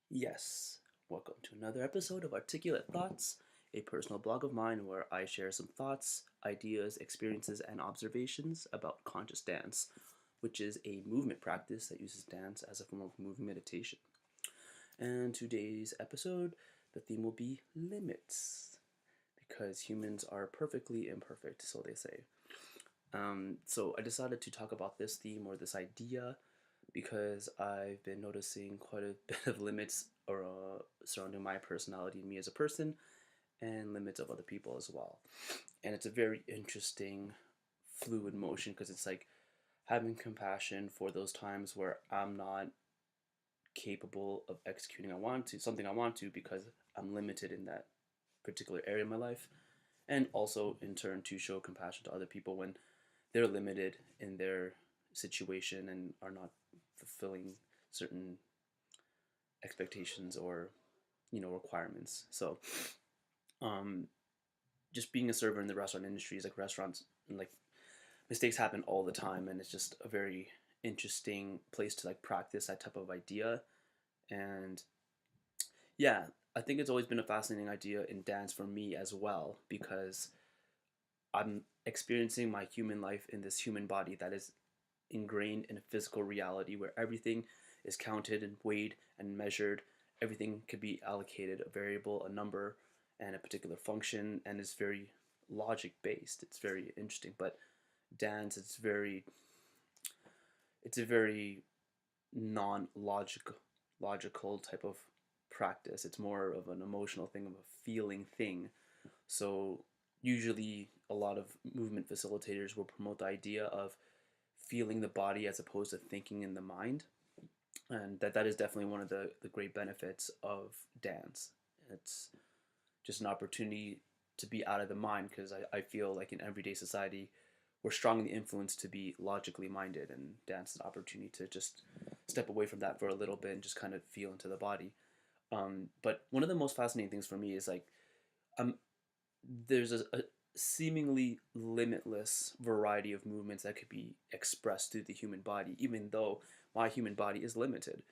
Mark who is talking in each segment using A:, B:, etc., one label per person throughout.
A: Yes, welcome to another episode of Articulate Thoughts, a personal blog of mine where I share some thoughts, ideas, experiences, and observations about conscious dance, which is a movement practice that uses dance as a form of movement meditation. And today's episode, the theme will be limits, because humans are perfectly imperfect, so they say. So I decided to talk about this theme or this idea because I've been noticing quite a bit of limits surrounding my personality and me as a person, and limits of other people as well. And it's a very interesting, fluid motion because it's like having compassion for those times where I'm not capable of executing something I want to because I'm limited in that particular area of my life, and also in turn to show compassion to other people when they're limited in their situation and are not fulfilling certain expectations or requirements. So um, just being a server in the restaurant industry is like restaurants and like mistakes happen all the time, and it's just a very interesting place to like practice that type of idea. And yeah, I think it's always been a fascinating idea in dance for me as well because I'm experiencing my human life in this human body that is ingrained in a physical reality where everything is counted and weighed and measured. Everything could be allocated a variable, a number, and a particular function, and it's very logic based. It's very interesting. But dance, it's a very non logical type of practice. It's more of an emotional thing, of a feeling thing. So usually a lot of movement facilitators will promote the idea of feeling the body as opposed to thinking in the mind, and that is definitely one of the great benefits of dance. It's just an opportunity to be out of the mind because I feel like in everyday society we're strongly influenced to be logically minded, and dance is an opportunity to just step away from that for a little bit and just kind of feel into the body. But one of the most fascinating things for me is like um, there's a seemingly limitless variety of movements that could be expressed through the human body, even though my human body is limited.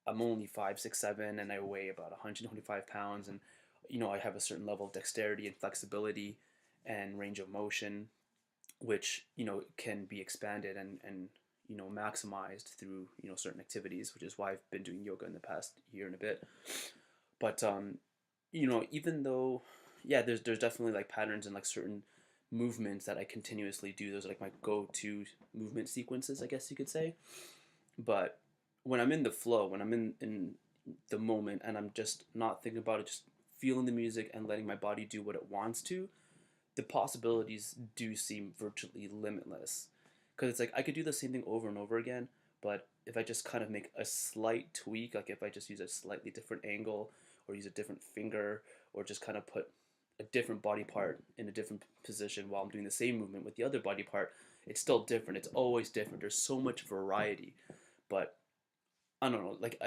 A: I'm only 5'6", 7", and I weigh about 125 pounds, and I have a certain level of dexterity and flexibility and range of motion, which can be expanded and maximized through certain activities, which is why I've been doing yoga in the past year and a bit. But even though, yeah, there's definitely like patterns and like certain movements that I continuously do. Those are like my go-to movement sequences, I guess you could say. But when I'm in the flow, when I'm in the moment and I'm just not thinking about it, just feeling the music and letting my body do what it wants to, the possibilities do seem virtually limitless. Because it's like I could do the same thing over and over again, but if I just kind of make a slight tweak, like if I just use a slightly different angle or use a different finger or just kind of put a different body part in a different position while I'm doing the same movement with the other body part, it's still different. It's always different. There's so much variety, but I don't know, like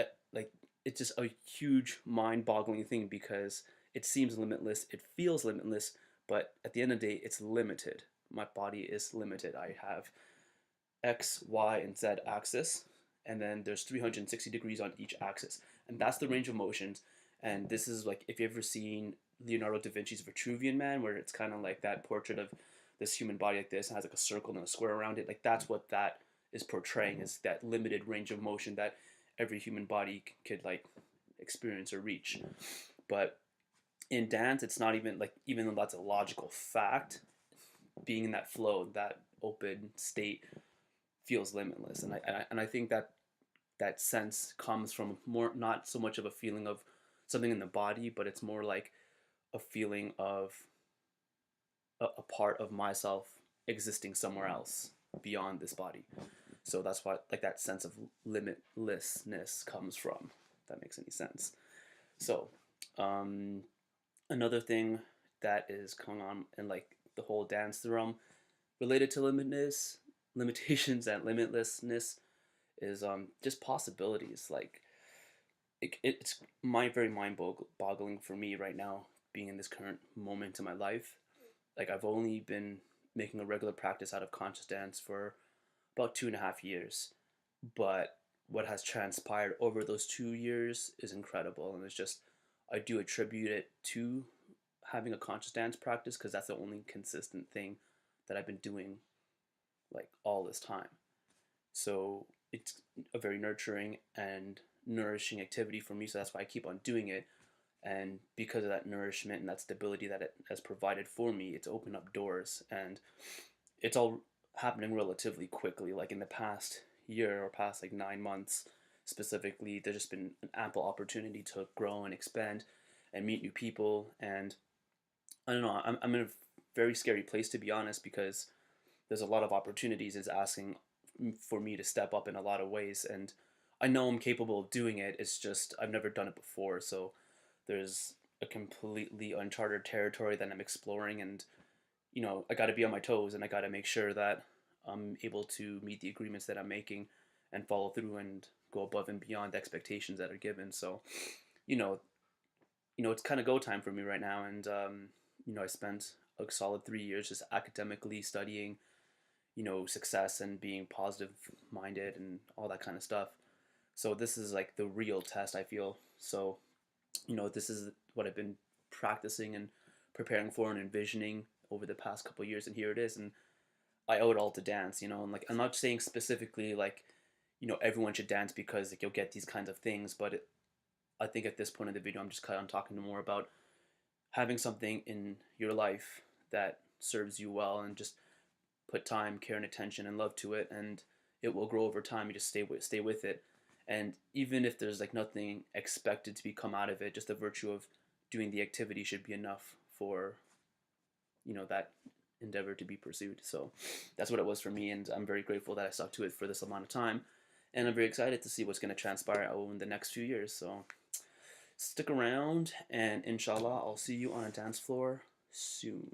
A: it's just a huge mind-boggling thing because it seems limitless, it feels limitless, but at the end of the day, it's limited. My body is limited. I have X, Y, and Z axis, and then there's 360 degrees on each axis, and that's the range of motions. And this is like if you've ever seen Leonardo da Vinci's Vitruvian Man, where it's kind of like that portrait of this human body like this and has like a circle and a square around it. Like that's what that is portraying, is that limited range of motion that every human body could like experience or reach. But in dance, it's not even like, even though that's a logical fact, being in that flow, that open state feels limitless, and I think that that sense comes from more, not so much of a feeling of something in the body, but it's more like a feeling of a part of myself existing somewhere else beyond this body. So that's what like that sense of limitlessness comes from. If that makes any sense. So um, another thing that is going on in like the whole dance realm related to limitations and limitlessness is just possibilities. Like it's very mind boggling for me right now, being in this current moment in my life. Like I've only been making a regular practice out of conscious dance for about 2.5 years, but what has transpired over those 2 years is incredible. And it's just, I do attribute it to having a conscious dance practice because that's the only consistent thing that I've been doing like all this time. So it's a very nurturing and nourishing activity for me. So that's why I keep on doing it. And because of that nourishment and that stability that it has provided for me, it's opened up doors. And it's all happening relatively quickly. Like in the past year or past like 9 months specifically, there's just been an ample opportunity to grow and expand and meet new people. And I don't know, I'm in a very scary place to be honest because there's a lot of opportunities is asking for me to step up in a lot of ways, and I know I'm capable of doing it. It's just I've never done it before, so there's a completely uncharted territory that I'm exploring, and I got to be on my toes, and I got to make sure that I'm able to meet the agreements that I'm making and follow through and go above and beyond the expectations that are given. So, you know, it's kind of go time for me right now, and I spent a solid 3 years just academically studying, success and being positive minded and all that kind of stuff. So this is like the real test, I feel. So, this is what I've been practicing and preparing for and envisioning over the past couple of years, and here it is. And I owe it all to dance, and like I'm not saying specifically like, everyone should dance because like you'll get these kinds of things, but I think at this point in the video, I'm just kind of talking more about having something in your life that serves you well and just put time, care, and attention and love to it, and it will grow over time. You just stay with it, and even if there's like nothing expected to become out of it, just the virtue of doing the activity should be enough for that endeavor to be pursued. So that's what it was for me, and I'm very grateful that I stuck to it for this amount of time, and I'm very excited to see what's going to transpire in the next few years. So stick around, and inshallah, I'll see you on a dance floor soon.